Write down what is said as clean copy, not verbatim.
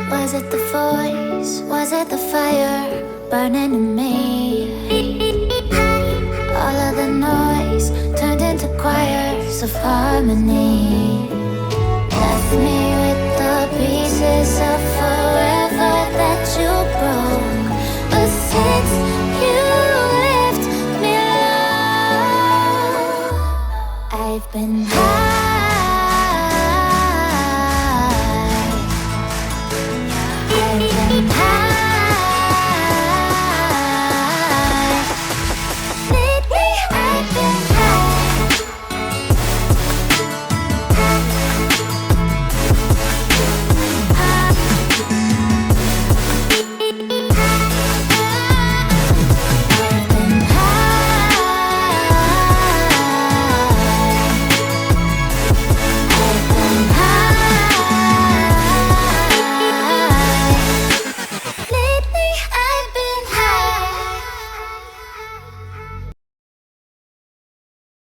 Was it the voice? Was it the fire burning in me? All of the noise turned into choirs of harmony. Left me with the pieces of forever that you broke. But since you left me alone, I've been